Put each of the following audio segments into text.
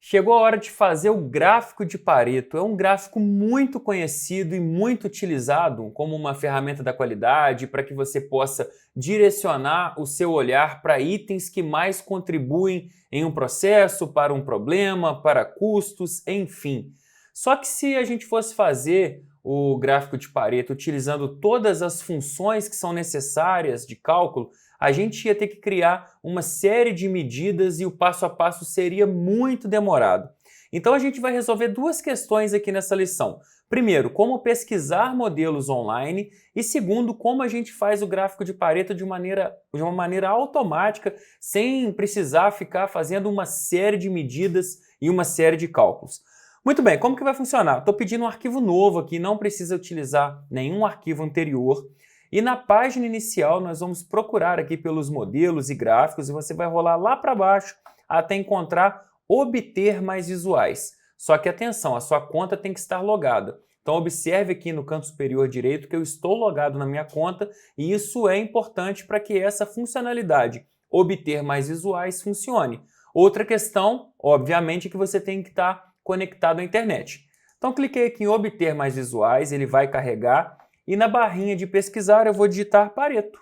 Chegou a hora de fazer o gráfico de Pareto. É um gráfico muito conhecido e muito utilizado como uma ferramenta da qualidade para que você possa direcionar o seu olhar para itens que mais contribuem em um processo, para um problema, para custos, enfim. Só que se a gente fosse fazer o gráfico de Pareto utilizando todas as funções que são necessárias de cálculo, a gente ia ter que criar uma série de medidas e o passo a passo seria muito demorado. Então a gente vai resolver duas questões aqui nessa lição. Primeiro, como pesquisar modelos online e segundo, como a gente faz o gráfico de Pareto de uma maneira automática, sem precisar ficar fazendo uma série de medidas e uma série de cálculos. Muito bem, como que vai funcionar? Estou pedindo um arquivo novo aqui, não precisa utilizar nenhum arquivo anterior. E na página inicial nós vamos procurar aqui pelos modelos e gráficos e você vai rolar lá para baixo até encontrar obter mais visuais. Só que atenção, a sua conta tem que estar logada. Então observe aqui no canto superior direito que eu estou logado na minha conta e isso é importante para que essa funcionalidade obter mais visuais funcione. Outra questão, obviamente, é que você tem que estar conectado à internet. Então cliquei aqui em obter mais visuais, ele vai carregar. E na barrinha de pesquisar eu vou digitar Pareto.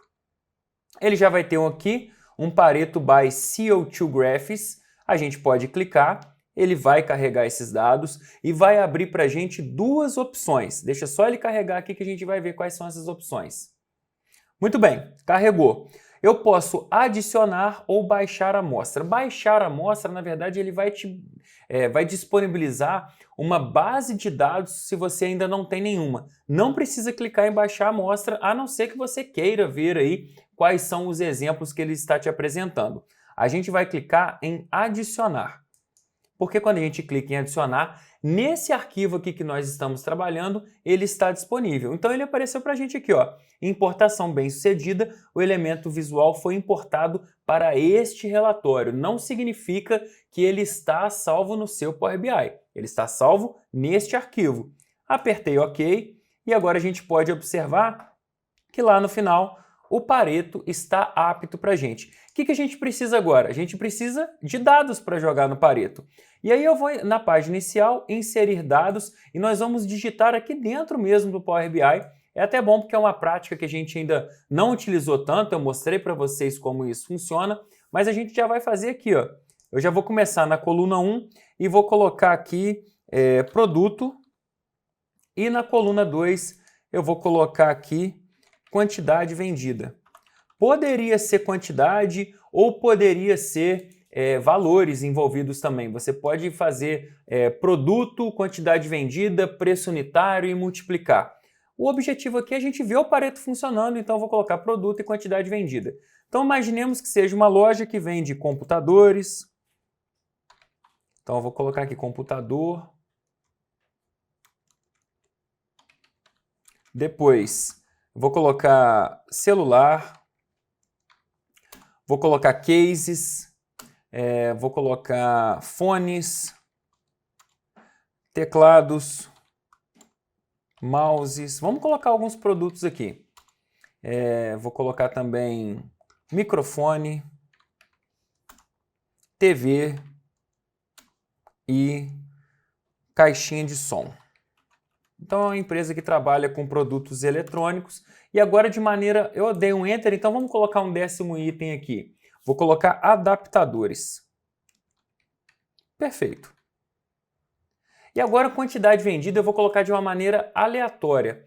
Ele já vai ter aqui um Pareto by CO2 Graphs. A gente pode clicar, ele vai carregar esses dados e vai abrir para a gente duas opções. Deixa só ele carregar aqui que a gente vai ver quais são essas opções. Muito bem, carregou. Eu posso adicionar ou baixar a amostra. Baixar a amostra, na verdade, ele vai disponibilizar uma base de dados se você ainda não tem nenhuma. Não precisa clicar em baixar a amostra, a não ser que você queira ver aí quais são os exemplos que ele está te apresentando. A gente vai clicar em adicionar. Porque quando a gente clica em adicionar, nesse arquivo aqui que nós estamos trabalhando, ele está disponível. Então ele apareceu para a gente aqui, ó, importação bem-sucedida, o elemento visual foi importado para este relatório. Não significa que ele está salvo no seu Power BI, ele está salvo neste arquivo. Apertei OK e agora a gente pode observar que lá no final o Pareto está apto para a gente. O que a gente precisa agora? A gente precisa de dados para jogar no Pareto. E aí eu vou na página inicial, inserir dados, e nós vamos digitar aqui dentro mesmo do Power BI. É até bom porque é uma prática que a gente ainda não utilizou tanto, eu mostrei para vocês como isso funciona, mas a gente já vai fazer aqui, ó. Eu já vou começar na coluna 1 e vou colocar aqui produto, e na coluna 2 eu vou colocar aqui quantidade vendida. Poderia ser quantidade ou poderia ser valores envolvidos também. Você pode fazer produto, quantidade vendida, preço unitário e multiplicar. O objetivo aqui é a gente ver o Pareto funcionando, então eu vou colocar produto e quantidade vendida. Então imaginemos que seja uma loja que vende computadores. Então eu vou colocar aqui computador. Depois vou colocar celular, vou colocar cases, vou colocar fones, teclados, mouses. Vamos colocar alguns produtos aqui. Vou colocar também microfone, TV e caixinha de som. Então é uma empresa que trabalha com produtos eletrônicos e agora eu dei um Enter, então vamos colocar um 10º item aqui. Vou colocar adaptadores. Perfeito. E agora a quantidade vendida eu vou colocar de uma maneira aleatória.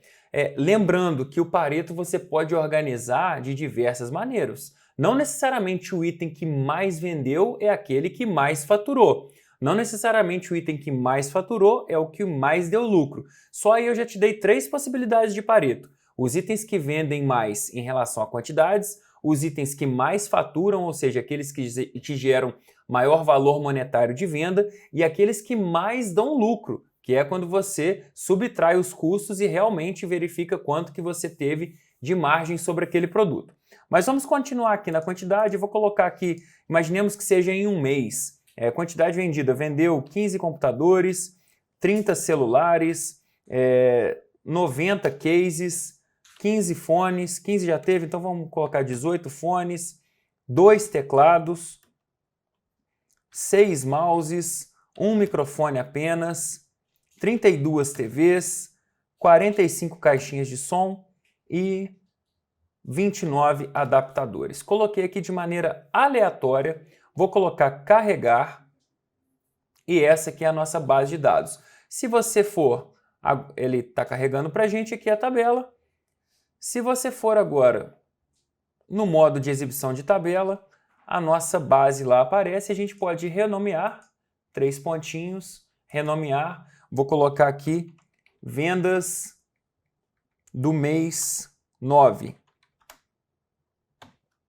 Lembrando que o Pareto você pode organizar de diversas maneiras. Não necessariamente o item que mais vendeu é aquele que mais faturou. Não necessariamente o item que mais faturou é o que mais deu lucro. Só aí eu já te dei 3 possibilidades de Pareto. Os itens que vendem mais em relação a quantidades, os itens que mais faturam, ou seja, aqueles que te geram maior valor monetário de venda, e aqueles que mais dão lucro, que é quando você subtrai os custos e realmente verifica quanto que você teve de margem sobre aquele produto. Mas vamos continuar aqui na quantidade, eu vou colocar aqui, imaginemos que seja em um mês. Quantidade vendida, vendeu 15 computadores, 30 celulares, 90 cases, 15 fones, 15 já teve, então vamos colocar 18 fones, 2 teclados, 6 mouses, um microfone apenas, 32 TVs, 45 caixinhas de som e 29 adaptadores. Coloquei aqui de maneira aleatória, vou colocar carregar e essa aqui é a nossa base de dados. Se você for, ele está carregando para a gente aqui a tabela. Se você for agora no modo de exibição de tabela, a nossa base lá aparece, a gente pode renomear, 3 pontinhos, renomear, vou colocar aqui vendas do mês 9.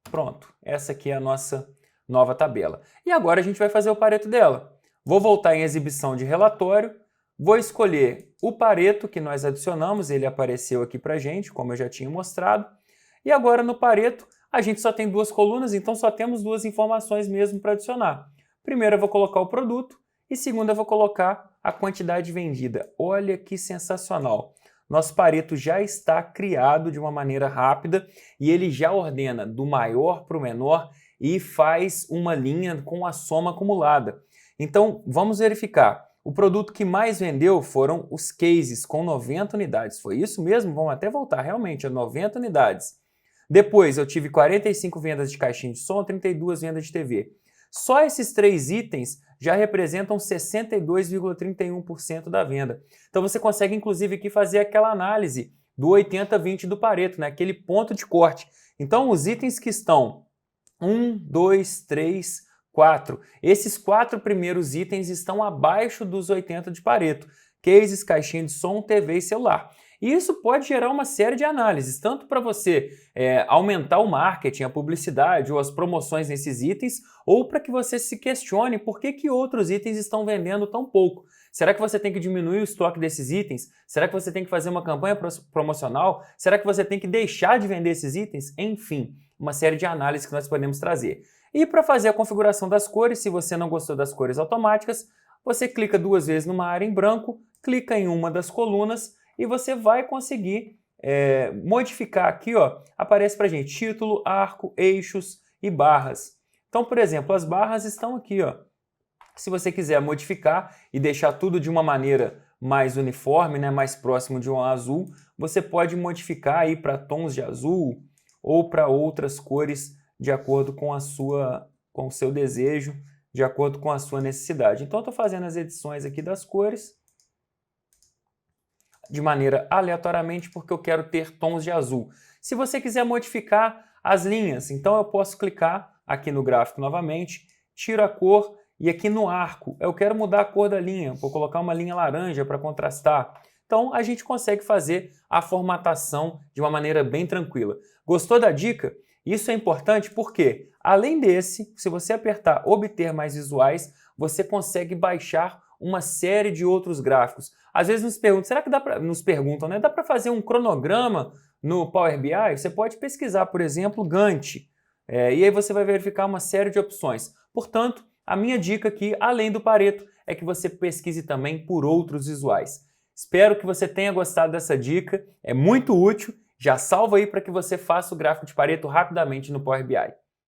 Pronto, essa aqui é a nossa nova tabela. E agora a gente vai fazer o Pareto dela. Vou voltar em exibição de relatório, vou escolher o Pareto que nós adicionamos, ele apareceu aqui para a gente, como eu já tinha mostrado. E agora no Pareto a gente só tem 2 colunas, então só temos 2 informações mesmo para adicionar. Primeiro eu vou colocar o produto e segundo eu vou colocar a quantidade vendida. Olha que sensacional! Nosso Pareto já está criado de uma maneira rápida e ele já ordena do maior para o menor e faz uma linha com a soma acumulada. Então vamos verificar. O produto que mais vendeu foram os cases com 90 unidades. Foi isso mesmo? Vamos até voltar realmente a 90 unidades. Depois eu tive 45 vendas de caixinha de som, 32 vendas de TV. Só esses 3 itens já representam 62,31% da venda. Então você consegue inclusive aqui fazer aquela análise do 80-20 do Pareto, né? Aquele ponto de corte. Então os itens que estão 1, 2, 3, 4. Esses 4 primeiros itens estão abaixo dos 80 de Pareto. Cases, caixinha de som, TV e celular. E isso pode gerar uma série de análises, tanto para você aumentar o marketing, a publicidade ou as promoções nesses itens, ou para que você se questione por que outros itens estão vendendo tão pouco. Será que você tem que diminuir o estoque desses itens? Será que você tem que fazer uma campanha promocional? Será que você tem que deixar de vender esses itens? Enfim, uma série de análises que nós podemos trazer. E para fazer a configuração das cores, se você não gostou das cores automáticas, você clica 2 vezes numa área em branco, clica em uma das colunas e você vai conseguir modificar aqui, ó, aparece para a gente título, arco, eixos e barras. Então, por exemplo, as barras estão aqui, ó. Se você quiser modificar e deixar tudo de uma maneira mais uniforme, né, mais próximo de um azul, você pode modificar aí para tons de azul ou para outras cores de acordo com o seu desejo, de acordo com a sua necessidade. Então, eu estou fazendo as edições aqui das cores de maneira aleatoriamente porque eu quero ter tons de azul. Se você quiser modificar as linhas, então eu posso clicar aqui no gráfico novamente, tiro a cor e aqui no arco eu quero mudar a cor da linha, vou colocar uma linha laranja para contrastar. Então a gente consegue fazer a formatação de uma maneira bem tranquila. Gostou da dica? Isso é importante porque, além desse, se você apertar obter mais visuais, você consegue baixar uma série de outros gráficos. Às vezes nos perguntam, será que dá para, nos perguntam, né? Dá para fazer um cronograma no Power BI? Você pode pesquisar, por exemplo, Gantt, e aí você vai verificar uma série de opções. Portanto, a minha dica aqui, além do Pareto, é que você pesquise também por outros visuais. Espero que você tenha gostado dessa dica, é muito útil. Já salva aí para que você faça o gráfico de Pareto rapidamente no Power BI.